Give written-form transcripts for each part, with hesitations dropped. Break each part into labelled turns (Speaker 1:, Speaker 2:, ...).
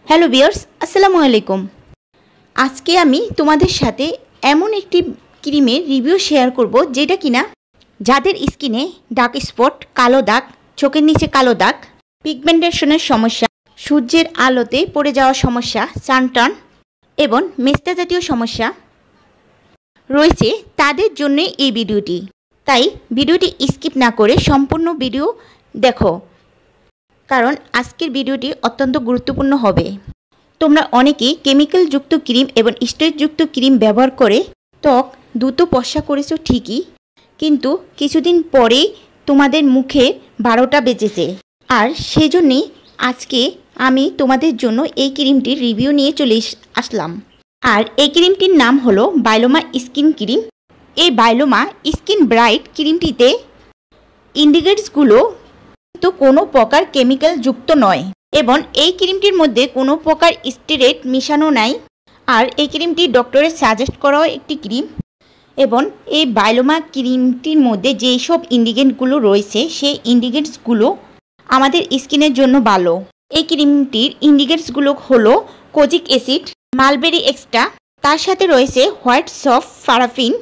Speaker 1: Hello viewers, আসসালামু আলাইকুম। আজকে আমি তোমাদের সাথে এমন একটি ক্রিমের রিভিউ শেয়ার করব যেটা কিনা যাদের স্কিনে ডার্ক স্পট, কালো দাগ, চোখের নিচে কালো দাগ, পিগমেন্টেশনের সমস্যা, সূর্যের আলোতে পড়ে যাওয়ার সমস্যা, সানটার্ন এবং মেস্তা জাতীয় সমস্যা রয়েছে তাদের জন্য এই ভিডিওটি। তাই ভিডিওটি স্কিপ না করে সম্পূর্ণ ভিডিও দেখো, কারণ আজকের ভিডিওটি অত্যন্ত গুরুত্বপূর্ণ হবে। তোমরা অনেকেই কেমিক্যালযুক্ত ক্রিম এবং স্টেরয়েডযুক্ত ক্রিম ব্যবহার করে ত্বক দ্রুত ফর্সা করেছো ঠিকই, কিন্তু কিছুদিন পরেই তোমাদের মুখে 12টা বেজেছে। আর সেজন্যই আজকে আমি তোমাদের জন্য এই ক্রিমটির রিভিউ নিয়ে চলে আসলাম। আর এই ক্রিমটির নাম হলো বায়োলোমা স্কিন ক্রিম। এই বায়োলোমা স্কিন ব্রাইট ক্রিমটিতে ইনগ্রিডিয়েন্টসগুলো তো কোনো প্রকার কেমিক্যাল যুক্ত নয় এবং এই ক্রিমটির মধ্যে কোনো প্রকার স্টেরয়েড মিশানো নাই। আর এই ক্রিমটি ডক্টরের সাজেস্ট করাও একটি ক্রিম এবং এই বায়োলোমা ক্রিমটির মধ্যে যেই সব ইনগ্রিডিয়েন্টগুলো রয়েছে সেই ইনগ্রিডিয়েন্টসগুলো আমাদের স্কিনের জন্য ভালো। এই ক্রিমটির ইনগ্রিডিয়েন্টসগুলো হলো কোজিক অ্যাসিড, মালবেরি এক্সট্রা, তার সাথে রয়েছে হোয়াইট সফট প্যারাফিন।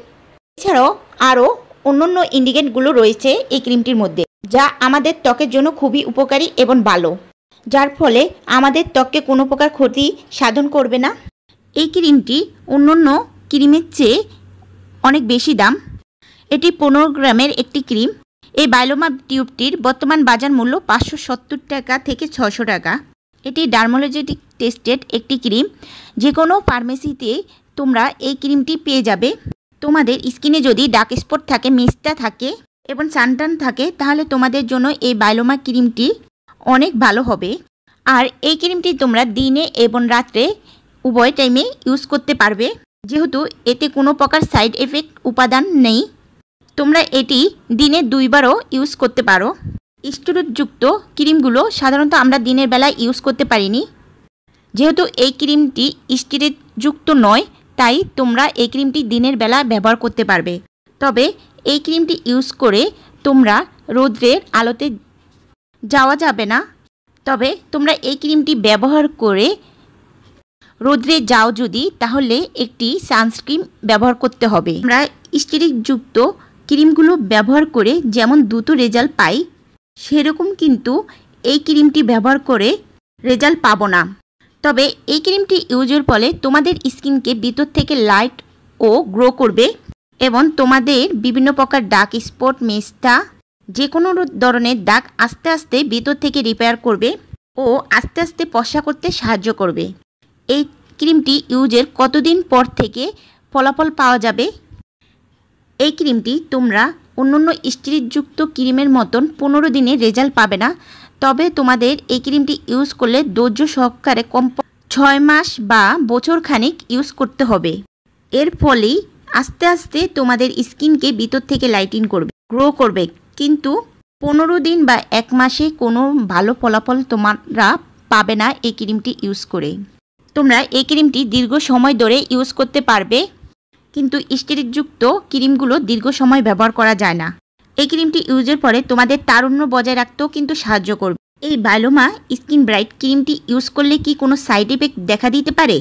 Speaker 1: এছাড়াও আরও অন্যান্য ইনগ্রিডিয়েন্টগুলো রয়েছে এই ক্রিমটির মধ্যে, যা আমাদের ত্বকের জন্য খুবই উপকারী এবং ভালো, যার ফলে আমাদের ত্বককে কোনো প্রকার ক্ষতি সাধন করবে না। এই ক্রিমটি অন্যান্য ক্রিমের চেয়ে অনেক বেশি দাম। এটি 15 গ্রামের একটি ক্রিম। এই বায়োলোমা টিউবটির বর্তমান বাজার মূল্য 570 টাকা থেকে 600 টাকা। এটি ডার্মোলজিস্ট টেস্টেড একটি ক্রিম। যে কোনো ফার্মেসিতে তোমরা এই ক্রিমটি পেয়ে যাবে। তোমাদের স্কিনে যদি ডার্ক স্পট থাকে, মেস্তা থাকে এবং সানটার্ন থাকে, তাহলে তোমাদের জন্য এই বায়োলোমা ক্রিমটি অনেক ভালো হবে। আর এই ক্রিমটি তোমরা দিনে এবং রাত্রে উভয় টাইমে ইউজ করতে পারবে, যেহেতু এতে কোনো প্রকার সাইড এফেক্ট উপাদান নেই। তোমরা এটি দিনে 2 বারও ইউজ করতে পারো। স্টেরয়েডযুক্ত ক্রিমগুলো সাধারণত আমরা দিনের বেলায় ইউজ করতে পারিনি, যেহেতু এই ক্রিমটি স্টেরয়েডযুক্ত নয়, তাই তোমরা এই ক্রিমটি দিনের বেলা ব্যবহার করতে পারবে। তবে এই ক্রিমটি ইউজ করে তোমরা রৌদ্রের আলোতে যাওয়া যাবে না। তবে তোমরা এই ক্রিমটি ব্যবহার করে রৌদ্রে যাও যদি, তাহলে একটি সানস্ক্রিন ব্যবহার করতে হবে। আমরা স্টেরয়েডযুক্ত ক্রিমগুলো ব্যবহার করে যেমন দ্রুত রেজাল্ট পাই, সেরকম কিন্তু এই ক্রিমটি ব্যবহার করে রেজাল্ট পাবো না। তবে এই ক্রিমটি ইউজের ফলে তোমাদের স্কিনকে ভিতর থেকে লাইট ও গ্লো করবে এবং তোমাদের বিভিন্ন প্রকার ডার্ক স্পট, মেস্তা, যে কোনো ধরনের দাগ আস্তে আস্তে ভিতর থেকে রিপেয়ার করবে ও আস্তে আস্তে ফর্সা করতে সাহায্য করবে। এই ক্রিমটি ইউজের কতদিন পর থেকে ফলাফল পাওয়া যাবে? এই ক্রিমটি তোমরা অন্যান্য স্টেরয়েডযুক্ত ক্রিমের মতন 15 দিনে রেজাল্ট পাবে না। তবে তোমাদের এই ক্রিমটি ইউজ করলে ধৈর্য সহকারে কম 6 মাস বা বছর খানিক ইউজ করতে হবে। এর ফলেই আস্তে আস্তে তোমাদের স্কিনকে ভিতর থেকে লাইটিং করবে, গ্লো করবে। কিন্তু 15 দিন বা 1 মাসে কোনো ভালো ফলাফল তোমরা পাবে না এই ক্রিমটি ইউজ করে। তোমরা এই ক্রিমটি দীর্ঘ সময় ধরে ইউজ করতে পারবে, কিন্তু স্টেরয়েডযুক্ত ক্রিমগুলো দীর্ঘ সময় ব্যবহার করা যায় না। এই ক্রিমটি ইউজের পরে তোমাদের তারুণ্য বজায় রাখতেও কিন্তু সাহায্য করবে। এই বায়োলোমা স্কিন ব্রাইট ক্রিমটি ইউজ করলে কি কোনো সাইড এফেক্ট দেখা দিতে পারে?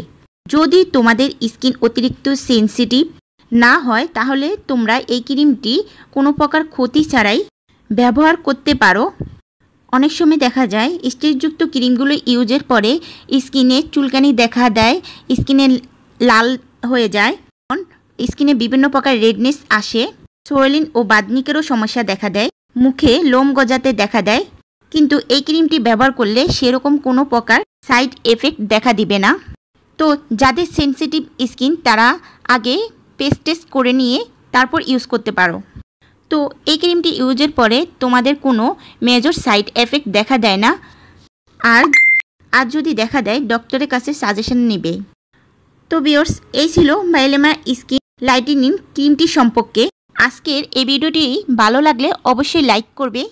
Speaker 1: যদি তোমাদের স্কিন অতিরিক্ত সেনসিটিভ না হয়, তাহলে তোমরা এই ক্রিমটি কোনো প্রকার ক্ষতি ছাড়াই ব্যবহার করতে পারো। অনেক সময় দেখা যায় স্টেরয়েডযুক্ত ক্রিমগুলো ইউজের পরে স্কিনে চুলকানি দেখা দেয়, স্কিনে লাল হয়ে যায়, স্কিনে বিভিন্ন প্রকার রেডনেস আসে, সোয়েলিং ও বাদনিকেরও সমস্যা দেখা দেয়, মুখে লোম গজাতে দেখা দেয়। কিন্তু এই ক্রিমটি ব্যবহার করলে সেরকম কোনো প্রকার সাইড এফেক্ট দেখা দিবে না। তো যাদের সেনসিটিভ স্কিন, তারা আগে পেস্ট টেস্ট করে নিয়ে তারপর ইউজ করতে পারো। তো এই ক্রিমটি ইউজের পরে তোমাদের কোনো মেজর সাইড এফেক্ট দেখা দেয় না। আর যদি দেখা দেয়, ডক্টরের কাছে সাজেশন নেবে। তো ভিউয়ার্স, এই ছিল বায়োলোমা স্কিন লাইটেনিং ক্রিমটি সম্পর্কে। আজকের এই ভিডিওটি ভালো লাগলে অবশ্যই লাইক করবে,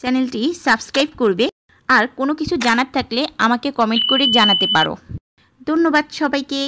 Speaker 1: চ্যানেলটি সাবস্ক্রাইব করবে, আর কোনো কিছু জানার থাকলে আমাকে কমেন্ট করে জানাতে পারো। ধন্যবাদ সবাইকে।